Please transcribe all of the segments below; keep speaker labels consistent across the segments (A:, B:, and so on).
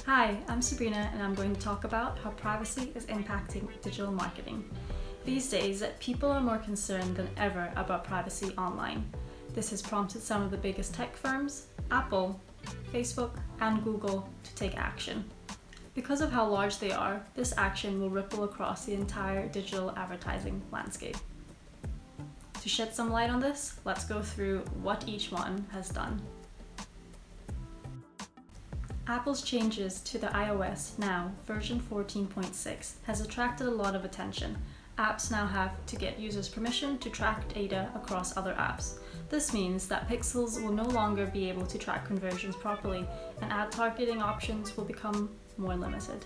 A: Hi, I'm Sabrina and I'm going to talk about how privacy is impacting digital marketing. These days, people are more concerned than ever about privacy online. This has prompted some of the biggest tech firms, Apple, Facebook, and Google to take action. Because of how large they are, this action will ripple across the entire digital advertising landscape. To shed some light on this, let's go through what each one has done. Apple's changes to the iOS Now version 14.6 has attracted a lot of attention. Apps now have to get users' permission to track data across other apps. This means that pixels will no longer be able to track conversions properly, and ad targeting options will become more limited.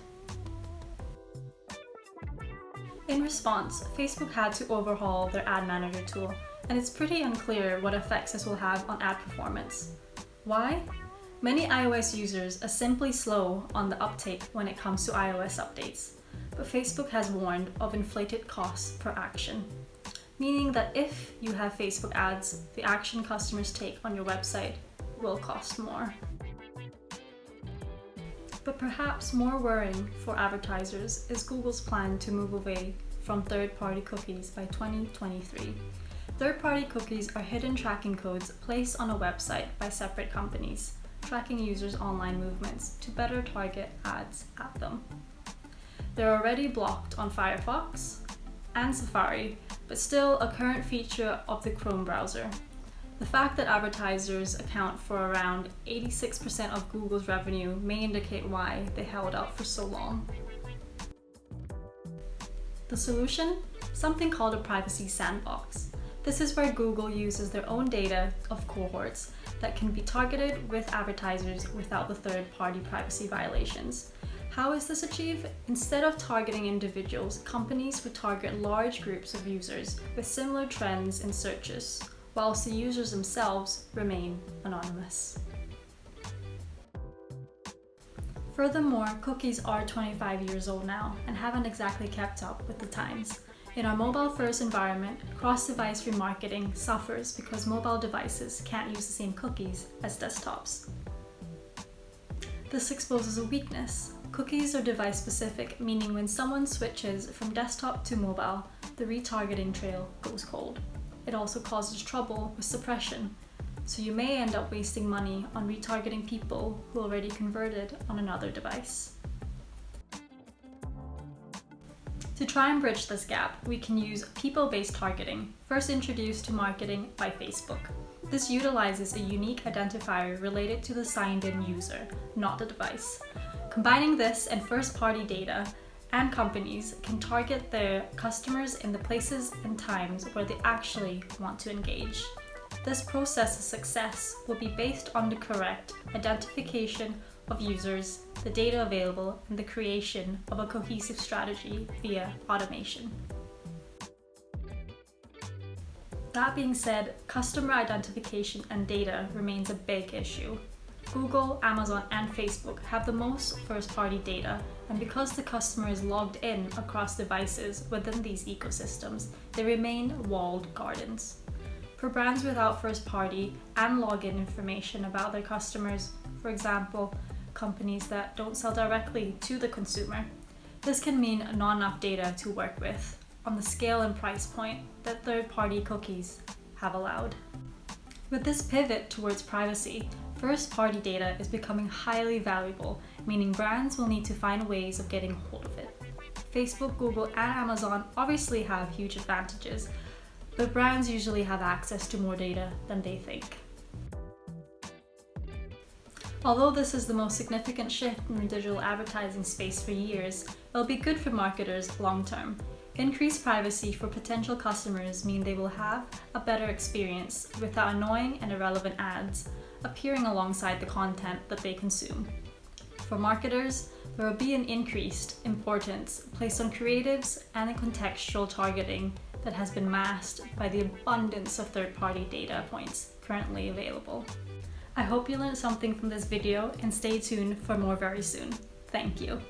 A: In response, Facebook had to overhaul their ad manager tool, and it's pretty unclear what effects this will have on ad performance. Why? Many iOS users are simply slow on the uptake when it comes to iOS updates, but Facebook has warned of inflated costs per action, meaning that if you have Facebook ads, the action customers take on your website will cost more. But perhaps more worrying for advertisers is Google's plan to move away from third-party cookies by 2023. Third-party cookies are hidden tracking codes placed on a website by separate companies, tracking users' online movements to better target ads at them. They're already blocked on Firefox and Safari, but still a current feature of the Chrome browser. The fact that advertisers account for around 86% of Google's revenue may indicate why they held out for so long. The solution? Something called a privacy sandbox. This is where Google uses their own data of cohorts that can be targeted with advertisers without the third-party privacy violations. How is this achieved? Instead of targeting individuals, companies would target large groups of users with similar trends in searches, whilst the users themselves remain anonymous. Furthermore, cookies are 25 years old now and haven't exactly kept up with the times. In our mobile-first environment, cross-device remarketing suffers because mobile devices can't use the same cookies as desktops. This exposes a weakness. Cookies are device-specific, meaning when someone switches from desktop to mobile, the retargeting trail goes cold. It also causes trouble with suppression, so you may end up wasting money on retargeting people who already converted on another device. To try and bridge this gap, we can use people-based targeting, first introduced to marketing by Facebook. This utilizes a unique identifier related to the signed-in user, not the device. Combining this and first-party data, and companies can target their customers in the places and times where they actually want to engage. This process's success will be based on the correct identification of users, the data available, and the creation of a cohesive strategy via automation. That being said, customer identification and data remains a big issue. Google, Amazon, and Facebook have the most first-party data, and because the customer is logged in across devices within these ecosystems, they remain walled gardens. For brands without first-party and login information about their customers, for example, companies that don't sell directly to the consumer, this can mean not enough data to work with on the scale and price point that third-party cookies have allowed. With this pivot towards privacy, first-party data is becoming highly valuable, meaning brands will need to find ways of getting hold of it. Facebook, Google, and Amazon obviously have huge advantages, but brands usually have access to more data than they think. Although this is the most significant shift in the digital advertising space for years, it'll be good for marketers long term. Increased privacy for potential customers mean they will have a better experience without annoying and irrelevant ads appearing alongside the content that they consume. For marketers, there will be an increased importance placed on creatives and the contextual targeting that has been masked by the abundance of third-party data points currently available. I hope you learned something from this video and stay tuned for more very soon. Thank you.